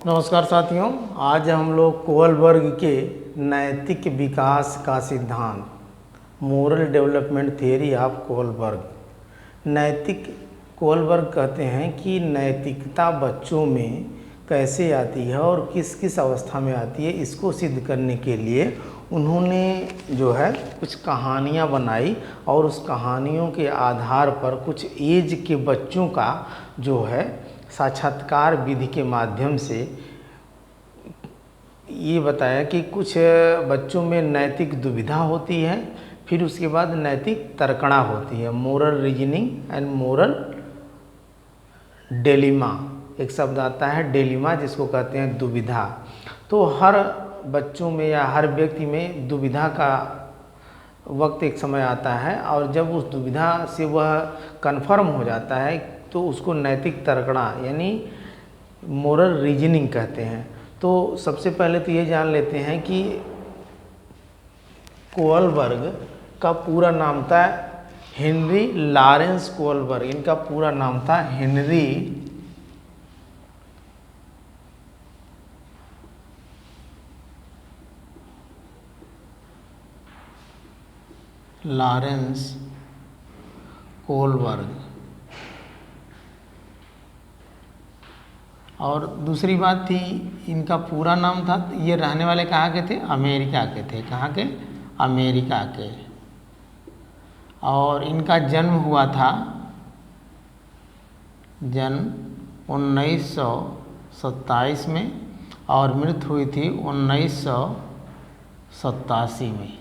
नमस्कार साथियों, आज हम लोग कोलबर्ग के नैतिक विकास का सिद्धांत moral development theory of Kohlberg. Kohlberg कहते हैं कि नैतिकता बच्चों में कैसे आती है और किस किस अवस्था में आती है, इसको सिद्ध करने के लिए उन्होंने जो है कुछ कहानियाँ बनाई और उस कहानियों के आधार पर कुछ एज के बच्चों का जो है साक्षात्कार विधि के माध्यम से ये बताया कि कुछ बच्चों में नैतिक दुविधा होती है, फिर उसके बाद नैतिक तर्कणा होती है, moral reasoning and moral dilemma. एक शब्द आता है डेलिमा, जिसको कहते हैं दुविधा। तो हर बच्चों में या हर व्यक्ति में दुविधा का वक्त एक समय आता है और जब उस दुविधा से वह कन्फर्म हो जाता है तो उसको नैतिक तर्कणा यानी मोरल रीजनिंग कहते हैं। तो सबसे पहले तो ये जान लेते हैं कि कोलबर्ग का पूरा नाम था हेनरी लॉरेंस कोलबर्ग। इनका पूरा नाम था हेनरी लॉरेंस कोलबर्ग। और दूसरी बात थी, इनका पूरा नाम था, ये रहने वाले कहाँ के थे? अमेरिका के थे। कहाँ के? अमेरिका के। और इनका जन्म हुआ था, जन्म 1927 में और मृत्यु हुई थी 1987 में।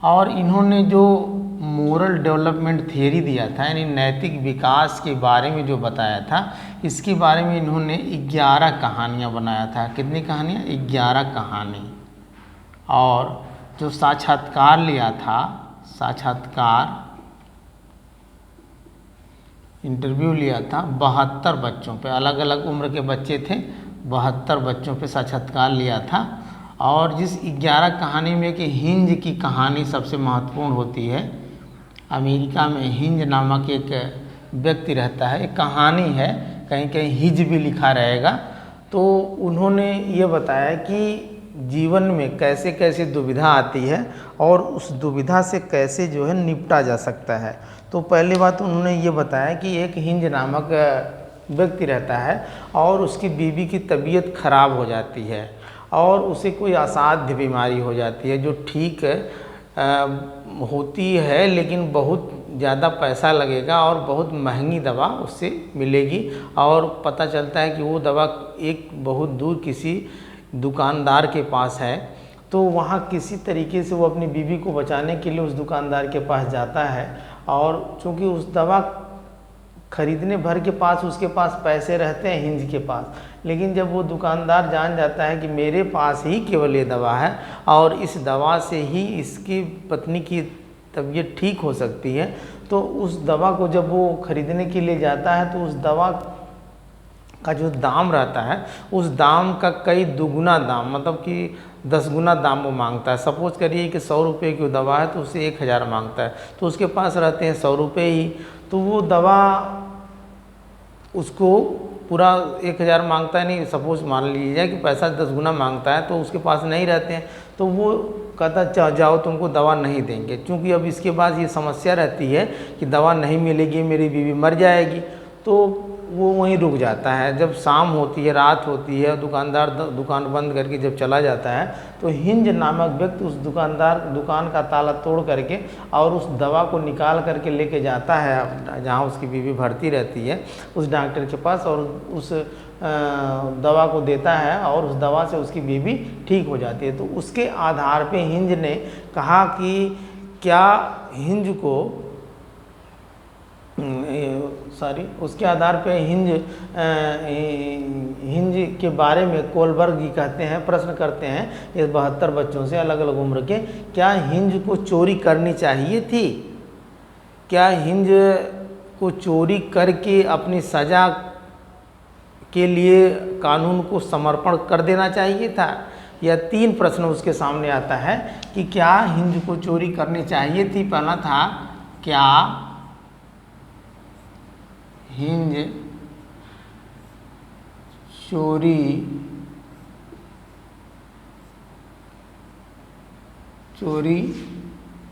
और इन्होंने जो मोरल डेवलपमेंट थियरी दिया था यानी नैतिक विकास के बारे में जो बताया था, इसके बारे में इन्होंने 11 कहानियाँ बनाया था। कितनी कहानियाँ? 11 कहानी। और जो साक्षात्कार लिया था, इंटरव्यू लिया था 72 बच्चों पे, अलग अलग उम्र के बच्चे थे, 72 बच्चों पे साक्षात्कार लिया था। और जिस 11 कहानी में कि हिंज की कहानी सबसे महत्वपूर्ण होती है। अमेरिका में हिंज नामक एक व्यक्ति रहता है, एक कहानी है, कहीं कहीं हिज भी लिखा रहेगा। तो उन्होंने ये बताया कि जीवन में कैसे कैसे दुविधा आती है और उस दुविधा से कैसे जो है निपटा जा सकता है। तो पहली बात उन्होंने ये बताया कि एक हिंज नामक व्यक्ति रहता है और उसकी बीवी की तबीयत खराब हो जाती है और उसे कोई असाध्य बीमारी हो जाती है जो ठीक होती है, लेकिन बहुत ज़्यादा पैसा लगेगा और बहुत महंगी दवा उससे मिलेगी। और पता चलता है कि वो दवा एक बहुत दूर किसी दुकानदार के पास है। तो वहाँ किसी तरीके से वो अपनी बीवी को बचाने के लिए उस दुकानदार के पास जाता है और चूँकि उस दवा खरीदने भर के पास उसके पास पैसे रहते हैं हिंज के पास, लेकिन जब वो दुकानदार जान जाता है कि मेरे पास ही केवल ये दवा है और इस दवा से ही इसकी पत्नी की तबीयत ठीक हो सकती है, तो उस दवा को जब वो खरीदने के लिए जाता है तो उस दवा का जो दाम रहता है उस दाम का कई दुगुना दाम, मतलब कि 10 गुना दाम वो मांगता है। सपोज करिए कि 100 रुपये की दवा है तो उससे 1000 मांगता है, तो उसके पास रहते हैं 100 रुपये ही, तो वो दवा उसको पूरा 1000 मांगता है नहीं। सपोज मान लीजिए कि पैसा 10 गुना मांगता है तो उसके पास नहीं रहते हैं, तो वो कहता जाओ तुमको दवा नहीं देंगे। क्योंकि अब इसके बाद ये समस्या रहती है कि दवा नहीं मिलेगी, मेरी बीवी मर जाएगी, तो वो वहीं रुक जाता है। जब शाम होती है, रात होती है, दुकानदार दुकान बंद करके जब चला जाता है तो हिंज नामक व्यक्ति उस दुकान का ताला तोड़ करके और उस दवा को निकाल करके लेके जाता है जहाँ उसकी बीवी भर्ती रहती है, उस डॉक्टर के पास, और उस दवा को देता है और उस दवा से उसकी बीवी ठीक हो जाती है। तो उसके आधार पे हिंज ने कहा कि क्या हिंज को उसके आधार पे हिंज के बारे में कोलबर्ग जी कहते हैं, प्रश्न करते हैं ये 72 बच्चों से अलग अलग उम्र के, क्या हिंज को चोरी करनी चाहिए थी? क्या हिंज को चोरी करके अपनी सज़ा के लिए कानून को समर्पण कर देना चाहिए था? यह 3 प्रश्न उसके सामने आता है कि क्या हिंज को चोरी करनी चाहिए थी। पहला था, क्या हिंज चोरी चोरी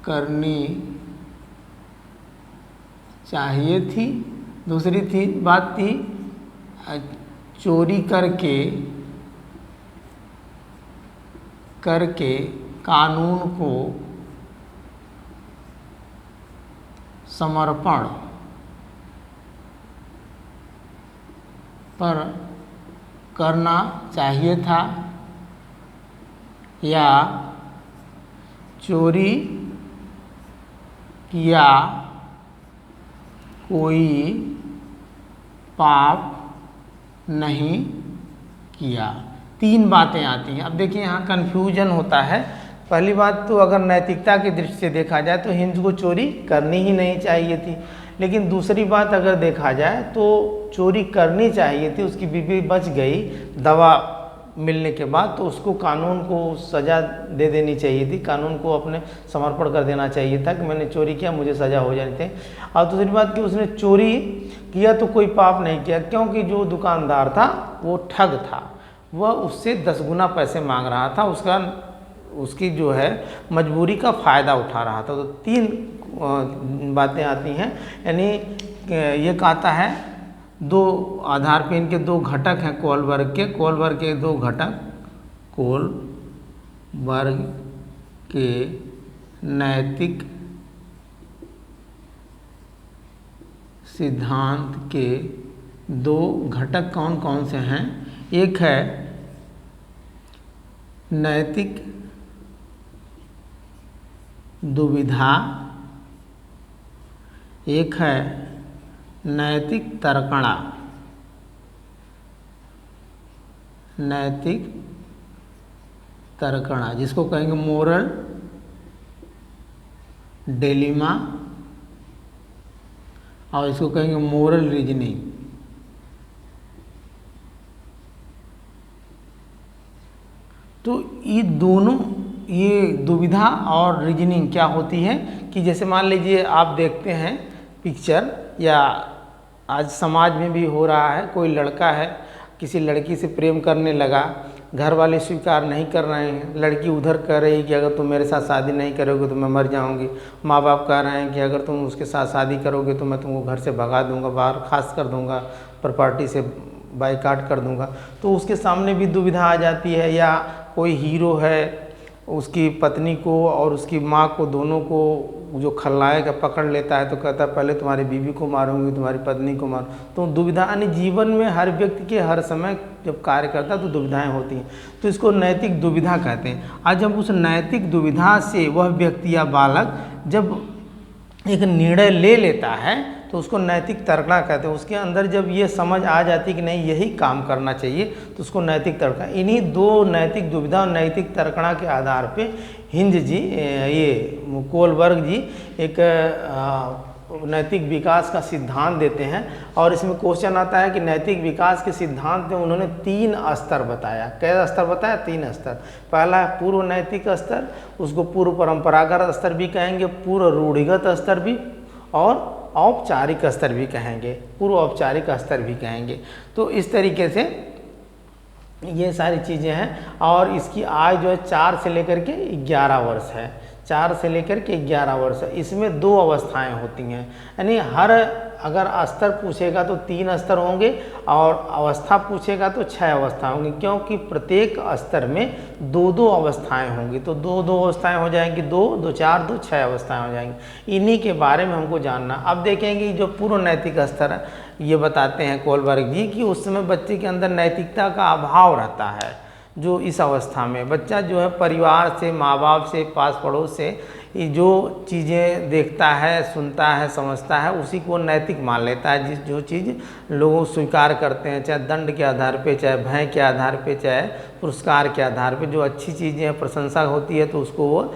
करनी चाहिए थी। दूसरी बात थी चोरी करके कानून को समर्पण पर करना चाहिए था, या चोरी किया कोई पाप नहीं किया। 3 बातें आती हैं। अब देखिए यहाँ कन्फ्यूजन होता है। पहली बात तो अगर नैतिकता की दृष्टि से देखा जाए तो हिंदू को चोरी करनी ही नहीं चाहिए थी, लेकिन दूसरी बात अगर देखा जाए तो चोरी करनी चाहिए थी, उसकी बीवी बच गई दवा मिलने के बाद, तो उसको कानून को सज़ा दे देनी चाहिए थी, कानून को अपने समर्पण कर देना चाहिए था कि मैंने चोरी किया, मुझे सज़ा हो जानी थी। और दूसरी बात कि उसने चोरी किया तो कोई पाप नहीं किया, क्योंकि जो दुकानदार था वो ठग था, वह उससे 10 गुना पैसे मांग रहा था, उसकी जो है मजबूरी का फ़ायदा उठा रहा था। तो 3 बातें आती हैं, यानी ये कहता है 2 आधार पे इनके 2 घटक हैं कोलबर्ग के 2 घटक, कोलबर्ग के नैतिक सिद्धांत के 2 घटक कौन कौन से हैं। एक है नैतिक दुविधा, एक है नैतिक तर्कणा। नैतिक तर्कणा जिसको कहेंगे मोरल डिलेमा, और इसको कहेंगे मोरल रीजनिंग। तो ये दोनों, ये दुविधा और रीजनिंग क्या होती है कि जैसे मान लीजिए आप देखते हैं पिक्चर, या आज समाज में भी हो रहा है, कोई लड़का है किसी लड़की से प्रेम करने लगा, घर वाले स्वीकार नहीं कर रहे हैं, लड़की उधर कह रही है कि अगर तुम मेरे साथ शादी नहीं करोगे तो मैं मर जाऊंगी, माँ बाप कह रहे हैं कि अगर तुम उसके साथ शादी करोगे तो मैं तुमको घर से भगा दूंगा, बाहर खास कर दूंगा, प्रॉपर्टी से बाइकाट कर दूंगा। तो उसके सामने भी दुविधा आ जाती है। या कोई हीरो है, उसकी पत्नी को और उसकी माँ को, दोनों को जो खलनायक पकड़ लेता है तो कहता है पहले तुम्हारी बीवी को मारूंगी, तुम्हारी पत्नी को मारूँ। तो दुविधा, यानी जीवन में हर व्यक्ति के हर समय जब कार्य करता है तो दुविधाएं होती हैं, तो इसको नैतिक दुविधा कहते हैं। आज जब उस नैतिक दुविधा से वह व्यक्ति या बालक जब एक निर्णय ले लेता है तो उसको नैतिक तर्कणा कहते हैं। उसके अंदर जब ये समझ आ जाती कि नहीं यही काम करना चाहिए तो उसको नैतिक तर्कणा। इन्हीं 2 नैतिक दुविधा और नैतिक तर्कणा के आधार पे हिंद जी, ये कोलबर्ग जी एक नैतिक विकास का सिद्धांत देते हैं। और इसमें क्वेश्चन आता है कि नैतिक विकास के सिद्धांत में उन्होंने 3 स्तर बताया। कैसा स्तर बताया? 3 स्तर। पहला है पूर्व नैतिक स्तर, उसको पूर्व परंपरागत स्तर भी कहेंगे, पूर्व रूढ़िगत स्तर भी, और औपचारिक स्तर भी कहेंगे, पूर्व औपचारिक स्तर भी कहेंगे। तो इस तरीके से ये सारी चीज़ें हैं। और इसकी आयु जो है 4 से लेकर के 11 वर्ष है, 4 से लेकर के 11 वर्ष है। इसमें 2 अवस्थाएं होती हैं, यानी हर अगर स्तर पूछेगा तो 3 स्तर होंगे, और अवस्था पूछेगा तो 6 अवस्था होंगी, क्योंकि प्रत्येक स्तर में 2-2 अवस्थाएं होंगी। तो 2-2 अवस्थाएं हो जाएंगी, 2, 2, 4, 2, 6 अवस्थाएं हो जाएंगी। इन्हीं के बारे में हमको जानना। अब देखेंगे जो पूर्व नैतिक स्तर है, ये बताते हैं कोलबर्ग जी कि उस समय बच्चे के अंदर नैतिकता का अभाव रहता है। जो इस अवस्था में बच्चा जो है परिवार से, माँ बाप से, पास पड़ोस से जो चीज़ें देखता है, सुनता है, समझता है, उसी को नैतिक मान लेता है। जो चीज़ लोग स्वीकार करते हैं, चाहे दंड के आधार पे, चाहे भय के आधार पे, चाहे पुरस्कार के आधार पे, जो अच्छी चीज़ें हैं, प्रशंसा होती है तो उसको वो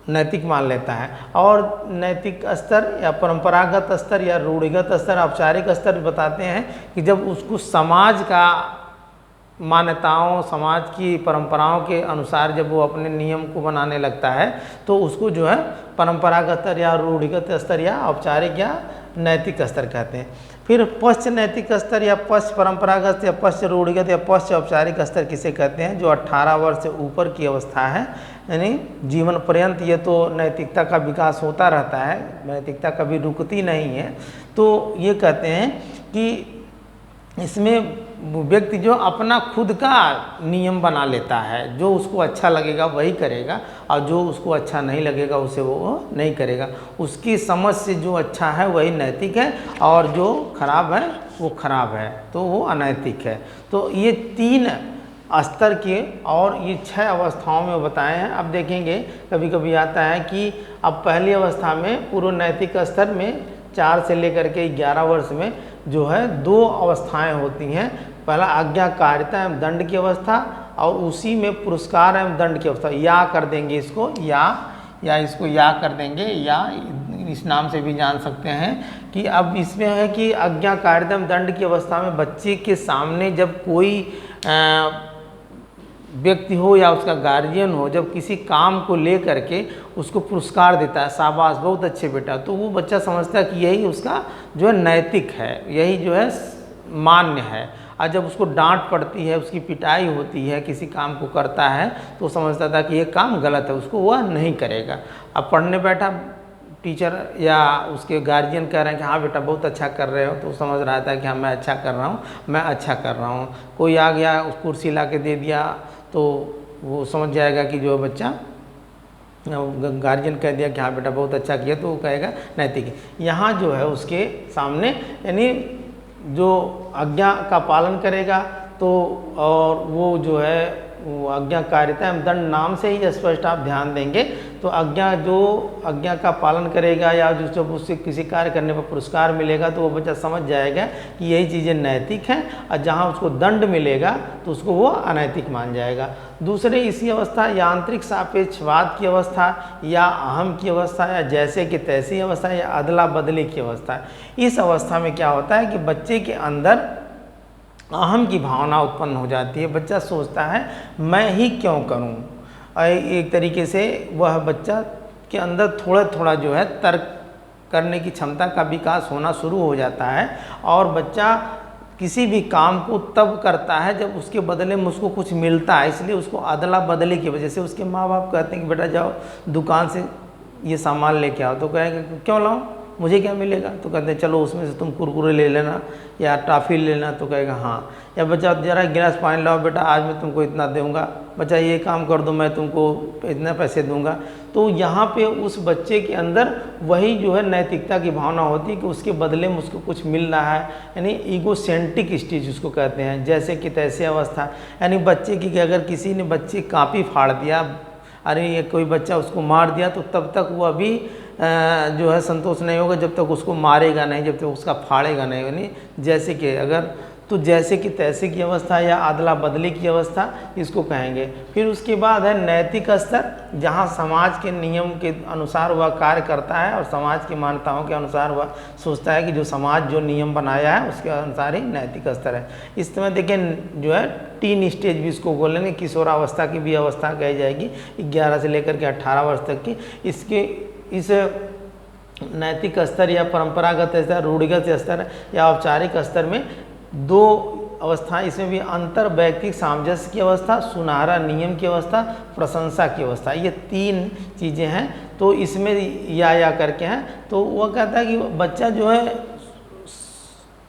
नैतिक मान लेता है। और नैतिक स्तर या परंपरागत स्तर या रूढ़िगत स्तर, औपचारिक स्तर बताते हैं कि जब उसको समाज का मान्यताओं, समाज की परंपराओं के अनुसार जब वो अपने नियम को बनाने लगता है तो उसको जो है परंपरागत स्तर या रूढ़िगत स्तर या औपचारिक या नैतिक स्तर कहते हैं। फिर पश्च नैतिक स्तर या पश्च परंपरागत या पश्च रूढ़िगत या पश्च औपचारिक स्तर किसे कहते हैं, जो 18 वर्ष से ऊपर की अवस्था है, यानी जीवन पर्यंत ये तो नैतिकता का विकास होता रहता है, नैतिकता कभी रुकती नहीं है। तो ये कहते हैं कि इसमें व्यक्ति जो अपना खुद का नियम बना लेता है, जो उसको अच्छा लगेगा वही करेगा और जो उसको अच्छा नहीं लगेगा उसे वो नहीं करेगा। उसकी समझ से जो अच्छा है वही नैतिक है और जो खराब है वो खराब है, तो वो अनैतिक है। तो ये 3 स्तर के और ये 6 अवस्थाओं में बताए हैं। अब देखेंगे कभी कभी आता है कि अब पहली अवस्था में पूर्व नैतिक स्तर में 4 से लेकर के 11 वर्ष में जो है 2 अवस्थाएं होती हैं। पहला आज्ञाकारिता एवं दंड की अवस्था और उसी में पुरस्कार एवं दंड की अवस्था। या कर देंगे इसको, या इसको या कर देंगे, या इस नाम से भी जान सकते हैं कि अब इसमें है कि आज्ञाकारिता एवं दंड की अवस्था में बच्चे के सामने जब कोई व्यक्ति हो या उसका गार्जियन हो, जब किसी काम को ले करके उसको पुरस्कार देता है, शाबाश बहुत अच्छे बेटा, तो वो बच्चा समझता है कि यही उसका जो है नैतिक है, यही जो है मान्य है। और जब उसको डांट पड़ती है, उसकी पिटाई होती है, किसी काम को करता है, तो समझता था कि ये काम गलत है, उसको वह नहीं करेगा। अब पढ़ने बैठा, टीचर या उसके गार्जियन कह रहे हैं कि हाँ बेटा बहुत अच्छा कर रहे हो, तो समझ रहा था कि हाँ मैं अच्छा कर रहा हूँ, मैं अच्छा कर रहा हूँ। कोई आ गया उस कुर्सी ला के दे दिया तो वो समझ जाएगा कि जो बच्चा, गार्जियन कह दिया कि हाँ बेटा बहुत अच्छा किया, तो वो कहेगा नैतिक है। यहाँ जो है उसके सामने यानी जो आज्ञा का पालन करेगा तो, और वो जो है वो आज्ञाकारिता एवं दंड नाम से ही स्पष्ट आप ध्यान देंगे, तो आज्ञा का पालन करेगा या जो जब उससे किसी कार्य करने पर पुरस्कार मिलेगा तो वो बच्चा समझ जाएगा कि यही चीज़ें नैतिक हैं, और जहाँ उसको दंड मिलेगा तो उसको वो अनैतिक मान जाएगा। दूसरे इसी अवस्था यांत्रिक सापेक्षवाद की अवस्था या अहम की अवस्था या जैसे कि तैसी अवस्था या अदला बदली की अवस्था। इस अवस्था में क्या होता है कि बच्चे के अंदर अहम की भावना उत्पन्न हो जाती है। बच्चा सोचता है मैं ही क्यों करूं, एक तरीके से वह बच्चा के अंदर थोड़ा थोड़ा जो है तर्क करने की क्षमता का विकास होना शुरू हो जाता है, और बच्चा किसी भी काम को तब करता है जब उसके बदले में उसको कुछ मिलता है। इसलिए उसको अदला बदली की वजह से उसके माँ बाप कहते हैं कि बेटा जाओ दुकान से ये सामान लेके आओ, तो कहेंगे क्यों लाऊं, मुझे क्या मिलेगा, तो कहते हैं चलो उसमें से तुम कुरकुरे ले लेना या टॉफ़ी ले लेना, तो कहेगा हाँ। या बच्चा जरा गिलास पानी लाओ बेटा, आज मैं तुमको इतना दूंगा, बच्चा ये काम कर दो मैं तुमको इतने पैसे दूंगा। तो यहाँ पे उस बच्चे के अंदर वही जो है नैतिकता की भावना होती है कि उसके बदले में उसको कुछ मिल रहा है, यानी ईगोसेंट्रिक स्टेज उसको कहते हैं, जैसे कि तैसे अवस्था। यानी बच्चे की अगर किसी ने बच्चे कापी फाड़ दिया, अरे ये कोई बच्चा उसको मार दिया, तो तब तक वो अभी जो है संतोष नहीं होगा जब तक उसको मारेगा नहीं, जब तक उसका फाड़ेगा नहीं। यानी जैसे कि अगर तो जैसे कि तैसे की अवस्था या अदला बदली की अवस्था इसको कहेंगे। फिर उसके बाद है नैतिक स्तर, जहाँ समाज के नियम के अनुसार वह कार्य करता है और समाज की मान्यताओं के अनुसार वह सोचता है कि जो समाज जो नियम बनाया है उसके अनुसार ही नैतिक स्तर है। इस समय देखें जो है 3 स्टेज भी इसको बोलेंगे, किशोरावस्था की भी अवस्था कही जाएगी 11 से लेकर के 18 वर्ष तक की। इस नैतिक स्तर या परंपरागत स्तर, रूढ़िगत स्तर या औपचारिक स्तर में 2 अवस्थाएं, इसमें भी अंतर वैयक्तिक सामंजस्य की अवस्था, सुनहरा नियम की अवस्था, प्रशंसा की अवस्था, ये 3 चीज़ें हैं। तो इसमें या करके हैं, तो वह कहता है कि बच्चा जो है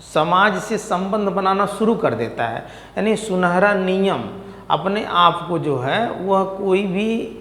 समाज से संबंध बनाना शुरू कर देता है। यानी सुनहरा नियम, अपने आप को जो है वह कोई भी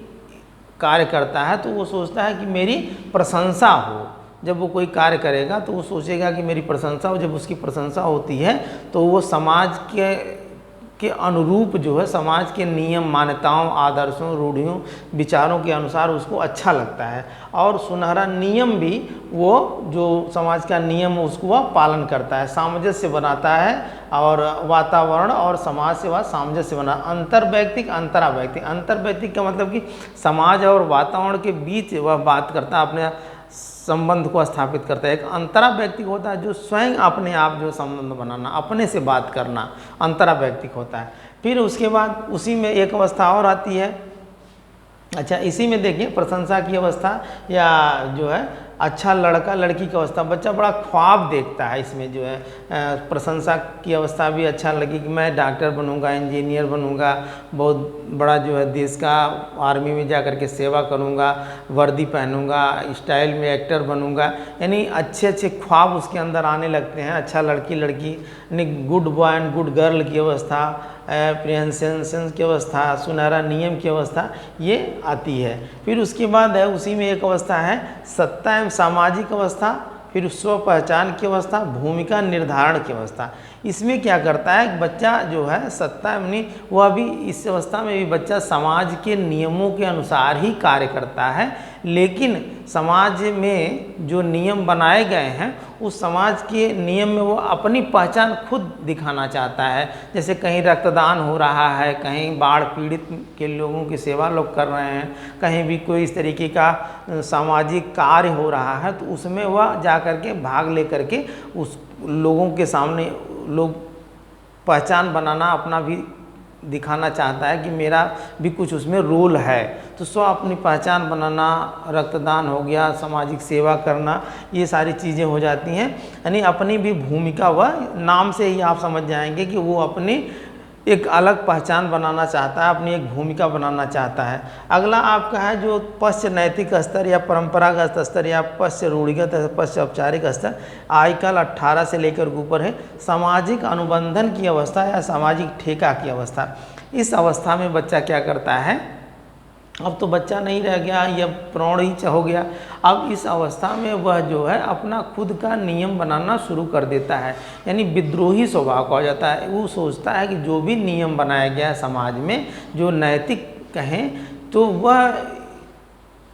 कार्य करता है तो वो सोचता है कि मेरी प्रशंसा हो। जब वो कोई कार्य करेगा तो वो सोचेगा कि मेरी प्रशंसा हो। जब उसकी प्रशंसा होती है तो वो समाज के अनुरूप जो है, समाज के नियम मान्यताओं आदर्शों रूढ़ियों विचारों के अनुसार उसको अच्छा लगता है। और सुनहरा नियम भी वो जो समाज का नियम उसको वह पालन करता है, सामंजस्य बनाता है और वातावरण और समाज से वह सामंजस्य बना। अंतर्वैयक्तिक अंतरावैयक्तिक, अंतर्वैयक्तिक का मतलब कि समाज और वातावरण के बीच वह बात करता है, अपने संबंध को स्थापित करता है। एक अंतरावैयक्तिक होता है जो स्वयं अपने आप जो संबंध बनाना, अपने से बात करना, अंतरावैयक्तिक होता है। फिर उसके बाद उसी में एक अवस्था और आती है, अच्छा इसी में देखिए प्रशंसा की अवस्था या जो है अच्छा लड़का लड़की की अवस्था, बच्चा बड़ा ख्वाब देखता है इसमें जो है, प्रशंसा की अवस्था भी अच्छा लगी कि मैं डॉक्टर बनूंगा, इंजीनियर बनूंगा, बहुत बड़ा जो है देश का आर्मी में जा कर के सेवा करूंगा, वर्दी पहनूंगा, स्टाइल में एक्टर बनूंगा, यानी अच्छे अच्छे ख्वाब उसके अंदर आने लगते हैं। अच्छा लड़की लड़की यानी good boy and good girl की अवस्था, प्रियंसेंस की अवस्था, सुनहरा नियम की अवस्था ये आती है। फिर उसके बाद है उसी में एक अवस्था है सत्ता एवं सामाजिक अवस्था, फिर स्व पहचान की अवस्था, भूमिका निर्धारण की अवस्था। इसमें क्या करता है बच्चा जो है सत्ता एवं वह भी इस अवस्था में भी बच्चा समाज के नियमों के अनुसार ही कार्य करता है, लेकिन समाज में जो नियम बनाए गए हैं उस समाज के नियम में वो अपनी पहचान खुद दिखाना चाहता है। जैसे कहीं रक्तदान हो रहा है, कहीं बाढ़ पीड़ित के लोगों की सेवा लोग कर रहे हैं, कहीं भी कोई इस तरीके का सामाजिक कार्य हो रहा है, तो उसमें वह जा कर के भाग ले करके उस लोगों के सामने लोग पहचान बनाना अपना भी दिखाना चाहता है कि मेरा भी कुछ उसमें रोल है। तो स्व अपनी पहचान बनाना, रक्तदान हो गया, सामाजिक सेवा करना, ये सारी चीज़ें हो जाती हैं। यानी अपनी भी भूमिका वह नाम से ही आप समझ जाएंगे कि वो अपनी एक अलग पहचान बनाना चाहता है, अपनी एक भूमिका बनाना चाहता है। अगला आपका है जो पश्च नैतिक स्तर या परंपरागत स्तर या पश्च रूढ़िगत पश्च औपचारिक स्तर, आजकल 18 से लेकर ऊपर है सामाजिक अनुबंधन की अवस्था या सामाजिक ठेका की अवस्था। इस अवस्था में बच्चा क्या करता है, अब तो बच्चा नहीं रह गया, यह प्रौढ़ ही हो गया। अब इस अवस्था में वह जो है अपना खुद का नियम बनाना शुरू कर देता है, यानी विद्रोही स्वभाव का हो जाता है। वो सोचता है कि जो भी नियम बनाया गया है समाज में, जो नैतिक कहें, तो वह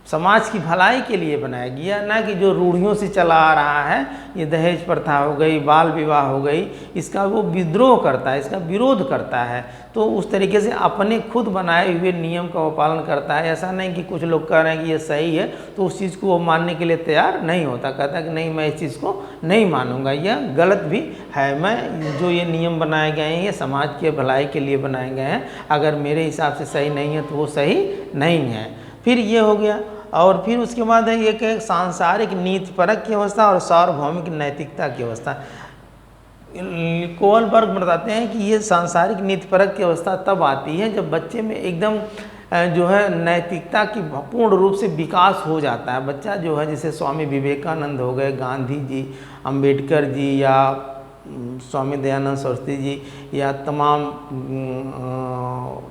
समाज की भलाई के लिए बनाया गया, ना कि जो रूढ़ियों से चला आ रहा है, ये दहेज प्रथा हो गई, बाल विवाह हो गई, इसका वो विद्रोह करता है, इसका विरोध करता है। तो उस तरीके से अपने खुद बनाए हुए नियम का वो पालन करता है। ऐसा नहीं कि कुछ लोग कह रहे हैं कि ये सही है तो उस चीज़ को वो मानने के लिए तैयार नहीं होता, कहता है कि नहीं मैं इस चीज़ को नहीं मानूंगा, यह गलत भी है, मैं जो ये नियम बनाए गए हैं ये समाज के भलाई के लिए बनाए गए हैं, अगर मेरे हिसाब से सही नहीं है तो वो सही नहीं है। फिर ये हो गया, और फिर उसके बाद है एक सांसारिक नीतिपरक की अवस्था और सार्वभौमिक नैतिकता की अवस्था। कोलबर्ग बताते हैं कि ये सांसारिक नीतिपरक की अवस्था तब आती है जब बच्चे में एकदम जो है नैतिकता की पूर्ण रूप से विकास हो जाता है। बच्चा जो है जैसे स्वामी विवेकानंद हो गए, गांधी जी, अंबेडकर जी, या स्वामी दयानंद सरस्वती जी, या तमाम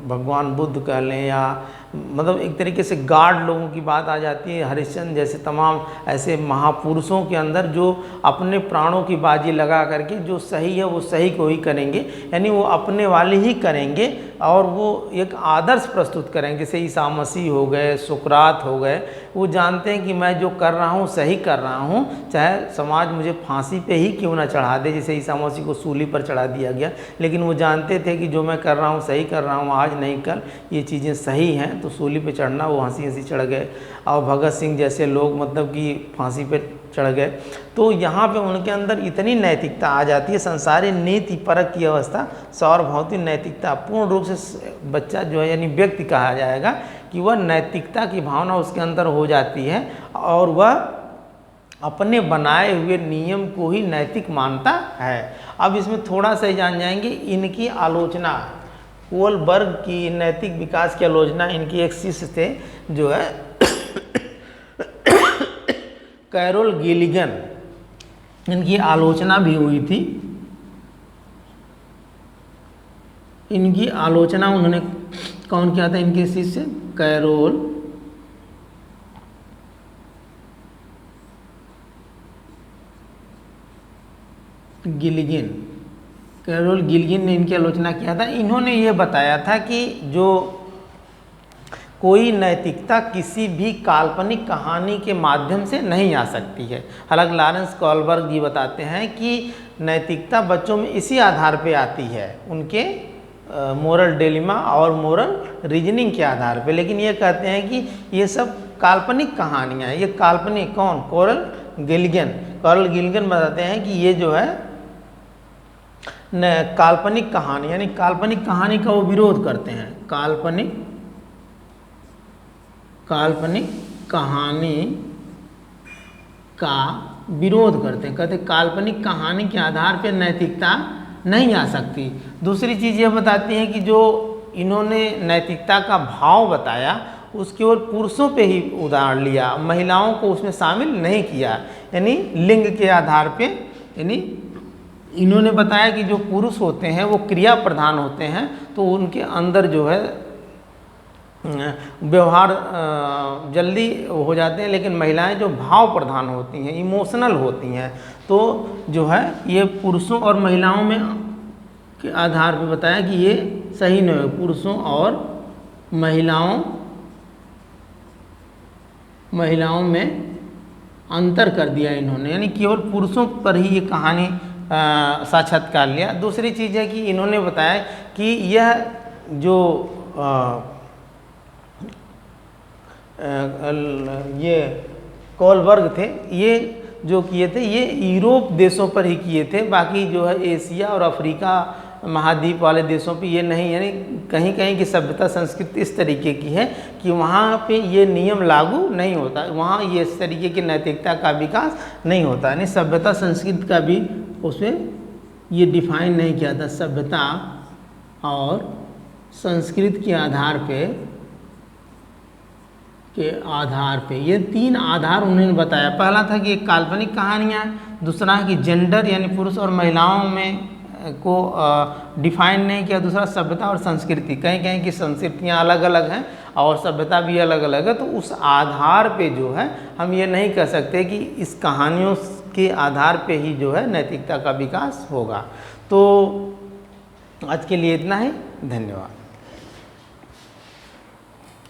भगवान बुद्ध कह लें, या मतलब एक तरीके से गार्ड लोगों की बात आ जाती है, हरिश्चंद्र जैसे तमाम ऐसे महापुरुषों के अंदर जो अपने प्राणों की बाजी लगा करके जो सही है वो सही को ही करेंगे, यानी वो अपने वाले ही करेंगे और वो एक आदर्श प्रस्तुत करेंगे। जैसे ईसा मसीह हो गए, सुकरात हो गए, वो जानते हैं कि मैं जो कर रहा हूँ सही कर रहा हूँ, चाहे समाज मुझे फांसी पे ही क्यों ना चढ़ा दे, जैसे ईसा मसीह को सूली पर चढ़ा दिया गया, लेकिन वो जानते थे कि जो मैं कर रहा हूँ सही कर रहा हूँ, आज नहीं कल ये चीज़ें सही हैं, तो सूली पे चढ़ना वो हंसी हंसी चढ़ गए। और भगत सिंह जैसे लोग मतलब कि फांसी पे चढ़ गए। तो यहाँ पे उनके अंदर इतनी नैतिकता आ जाती है, संसारी नीति परक की अवस्था, सार्वभौमिक नैतिकता, पूर्ण रूप से बच्चा जो है यानी व्यक्ति कहा जाएगा कि वह नैतिकता की भावना उसके अंदर हो जाती है और वह अपने बनाए हुए नियम को ही नैतिक मानता है। अब इसमें थोड़ा सा जान जाएंगे इनकी आलोचना, कोलबर्ग की नैतिक विकास की आलोचना इनकी एक शिष्य थे जो है कैरोल गिलिगन, इनकी आलोचना भी हुई थी। इनकी आलोचना उन्होंने कौन किया था, इनके शिष्य कैरोल गिलिगन, कैरोल गिलिगन ने इनकी आलोचना किया था। इन्होंने ये बताया था कि जो कोई नैतिकता किसी भी काल्पनिक कहानी के माध्यम से नहीं आ सकती है। हालांकि लॉरेंस कोलबर्ग जी बताते हैं कि नैतिकता बच्चों में इसी आधार पे आती है, उनके मोरल डिलेमा और मोरल रीजनिंग के आधार पे, लेकिन ये कहते हैं कि ये सब काल्पनिक कहानियाँ हैं। ये काल्पनिक कौन, कैरोल गिलिगन बताते हैं कि ये जो है काल्पनिक कहानी, यानी काल्पनिक कहानी का वो विरोध करते हैं। काल्पनिक कहानी का विरोध करते हैं। कहते काल्पनिक कहानी के आधार पर नैतिकता नहीं आ सकती। दूसरी चीज़ ये बताती हैं कि जो इन्होंने नैतिकता का भाव बताया उसकी ओर पुरुषों पे ही उदाहरण लिया, महिलाओं को उसमें शामिल नहीं किया, यानी लिंग के आधार पे। यानी इन्होंने बताया कि जो पुरुष होते हैं वो क्रिया प्रधान होते हैं, तो उनके अंदर जो है व्यवहार जल्दी हो जाते हैं, लेकिन महिलाएं जो भाव प्रधान होती हैं, इमोशनल होती हैं, तो जो है ये पुरुषों और महिलाओं में के आधार पर बताया कि ये सही नहीं है। पुरुषों और महिलाओं में अंतर कर दिया इन्होंने, यानी केवल पुरुषों पर ही ये कहानी साक्षात्कार लिया। दूसरी चीज़ है कि इन्होंने बताया कि यह जो ये कोलबर्ग थे, ये जो किए थे ये यूरोप देशों पर ही किए थे, बाकी जो है एशिया और अफ्रीका महाद्वीप वाले देशों पे ये नहीं, यानी कहीं कहीं की सभ्यता संस्कृति इस तरीके की है कि वहाँ पे ये नियम लागू नहीं होता, वहाँ ये इस तरीके की नैतिकता का विकास नहीं होता, यानी सभ्यता संस्कृति का भी उसमें ये डिफाइन नहीं किया था। सभ्यता और संस्कृति के आधार पे ये 3 आधार उन्होंने बताया। पहला था कि काल्पनिक कहानियाँ, दूसरा है कि जेंडर यानी पुरुष और महिलाओं में को डिफाइन नहीं किया, दूसरा सभ्यता और संस्कृति, कहीं कहीं की संस्कृतियाँ अलग अलग हैं और सभ्यता भी अलग अलग है, तो उस आधार पे जो है हम ये नहीं कह सकते कि इस कहानियों के आधार पे ही जो है नैतिकता का विकास होगा। तो आज के लिए इतना ही, धन्यवाद।